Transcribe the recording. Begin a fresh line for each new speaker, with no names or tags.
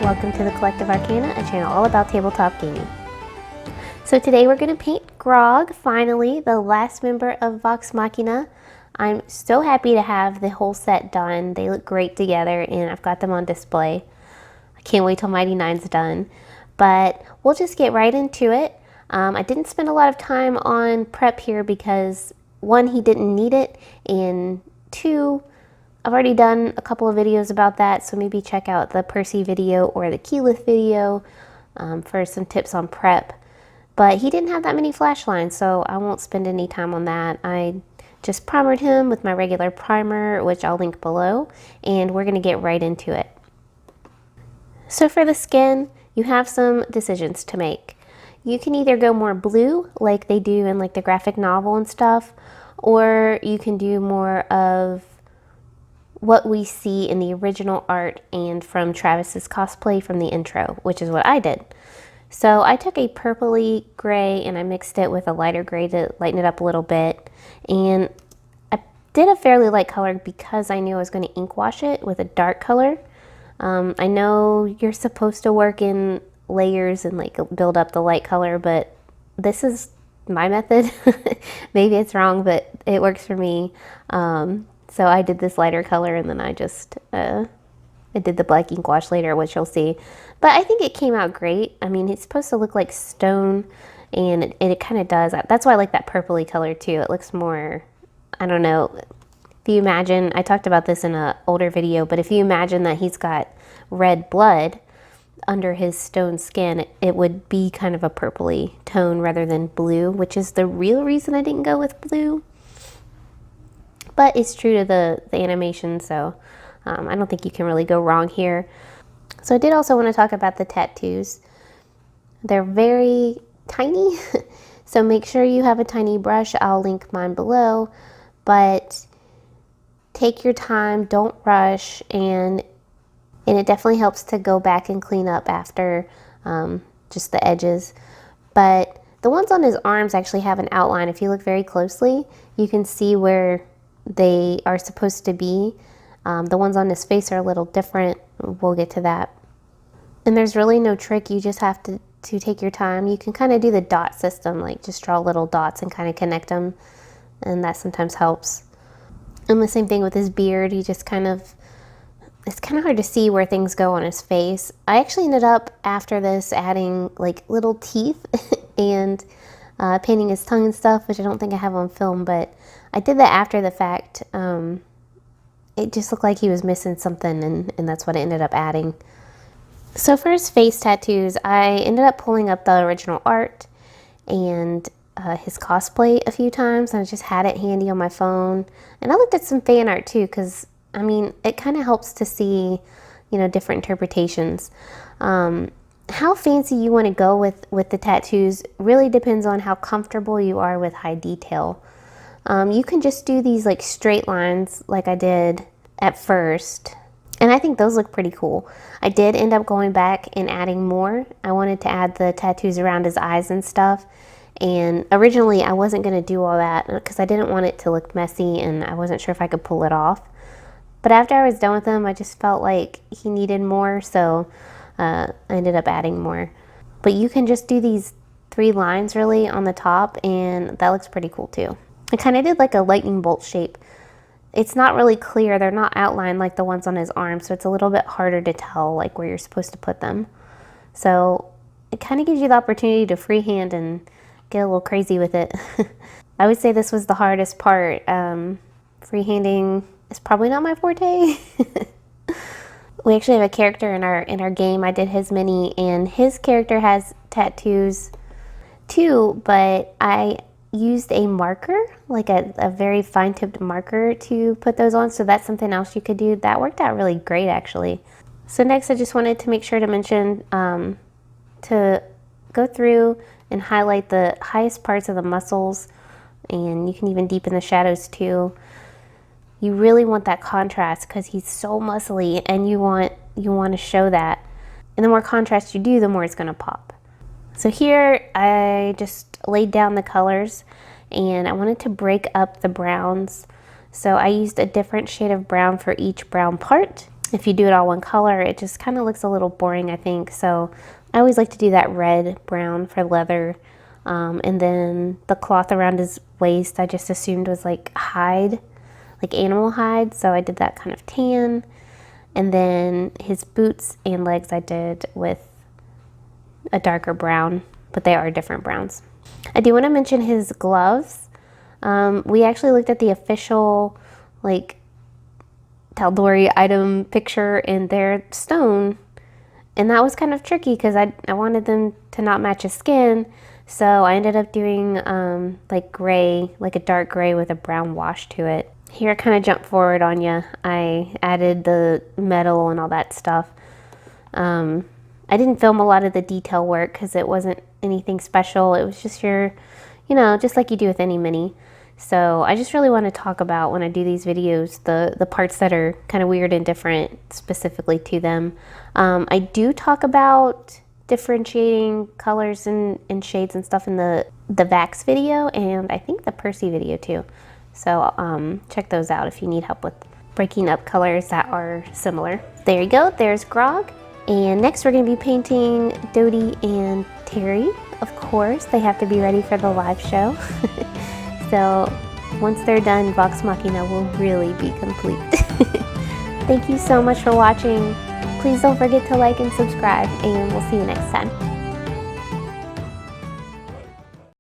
welcome to the Collective Arcana, a channel all about tabletop gaming. So today we're going to paint Grog, finally, the last member of Vox Machina. I'm so happy to have the whole set done. They look great together and I've got them on display. I can't wait till Mighty Nine's done. But we'll just get right into it. I didn't spend a lot of time on prep here because one, he didn't need it, and two, I've already done a couple of videos about that, so maybe check out the Percy video or the Keyleth video for some tips on prep. But he didn't have that many flash lines, so I won't spend any time on that. I just primered him with my regular primer, which I'll link below, and we're going to get right into it. So for the skin, you have some decisions to make. You can either go more blue, like they do in like the graphic novel and stuff, or you can do more of what we see in the original art and from Travis's cosplay from the intro, which is what I did. So I took a purpley gray and I mixed it with a lighter gray to lighten it up a little bit. And I did a fairly light color because I knew I was going to ink wash it with a dark color. I know you're supposed to work in layers and like build up the light color, but this is my method. Maybe it's wrong, but it works for me. So I did this lighter color and then I just I did the black ink wash later, which you'll see. But I think it came out great. I mean, it's supposed to look like stone, and it kind of does. That's why I like that purpley color too. It looks more, I don't know, if you imagine, I talked about this in an older video, but if you imagine that he's got red blood under his stone skin, it would be kind of a purpley tone rather than blue, which is the real reason I didn't go with blue. But it's true to the animation, so I don't think you can really go wrong here. So I did also want to talk about the tattoos. They're very tiny, so make sure you have a tiny brush. I'll link mine below, but take your time, don't rush, and it definitely helps to go back and clean up after just the edges. But the ones on his arms actually have an outline. If you look very closely, you can see where they are supposed to be. The ones on his face are a little different. We'll get to that. And there's really no trick. You just have to take your time. You can kind of do the dot system, like just draw little dots and kind of connect them. And that sometimes helps. And the same thing with his beard. He just kind of, it's kind of hard to see where things go on his face. I actually ended up after this adding like little teeth and painting his tongue and stuff, which I don't think I have on film, but I did that after the fact. It just looked like he was missing something, and that's what I ended up adding. So for his face tattoos, I ended up pulling up the original art and his cosplay a few times. I just had it handy on my phone. And I looked at some fan art too, because, I mean, it kind of helps to see, you know, different interpretations. How fancy you want to go with the tattoos really depends on how comfortable you are with high detail. You can just do these like straight lines like I did at first, and I think those look pretty cool. I did end up going back and adding more. I wanted to add the tattoos around his eyes and stuff, and originally I wasn't going to do all that because I didn't want it to look messy and I wasn't sure if I could pull it off. But after I was done with him, I just felt like he needed more, so I ended up adding more. But you can just do these 3 lines really on the top, and that looks pretty cool too. I kind of did like a lightning bolt shape. It's not really clear. They're not outlined like the ones on his arm, so it's a little bit harder to tell like where you're supposed to put them. So it kind of gives you the opportunity to freehand and get a little crazy with it. I would say this was the hardest part. Freehanding is probably not my forte. We actually have a character in our game. I did his mini, and his character has tattoos too, but I used a marker, like a very fine-tipped marker to put those on, so that's something else you could do. That worked out really great actually. So next I just wanted to make sure to mention to go through and highlight the highest parts of the muscles, and you can even deepen the shadows too. You really want that contrast because he's so muscly, and you want to show that, and the more contrast you do, the more it's going to pop. So here I just laid down the colors, and I wanted to break up the browns. So I used a different shade of brown for each brown part. if you do it all one color, it just kind of looks a little boring, I think. So I always like to do that red brown for leather. And then the cloth around his waist I just assumed was like hide, like animal hide, so I did that kind of tan. And then his boots and legs I did with a darker brown, but they are different browns. I do want to mention his gloves. We actually looked at the official like Tal'Dorei item picture and they're stone, and that was kind of tricky because I wanted them to not match his skin. So I ended up doing like gray, like a dark gray with a brown wash to it. Here I kind of jumped forward on you. I added the metal and all that stuff. I didn't film a lot of the detail work because it wasn't anything special. It was just your, you know, just like you do with any mini. So I just really want to talk about, when I do these videos, the parts that are kind of weird and different specifically to them. I do talk about differentiating colors and shades and stuff in the Vax video, and I think the Percy video too. So check those out if you need help with breaking up colors that are similar. There you go, there's Grog. And next we're going to be painting Dodie and Terry. Of course, they have to be ready for the live show. So once they're done, Vox Machina will really be complete. Thank you so much for watching. Please don't forget to like and subscribe, and we'll see you next time.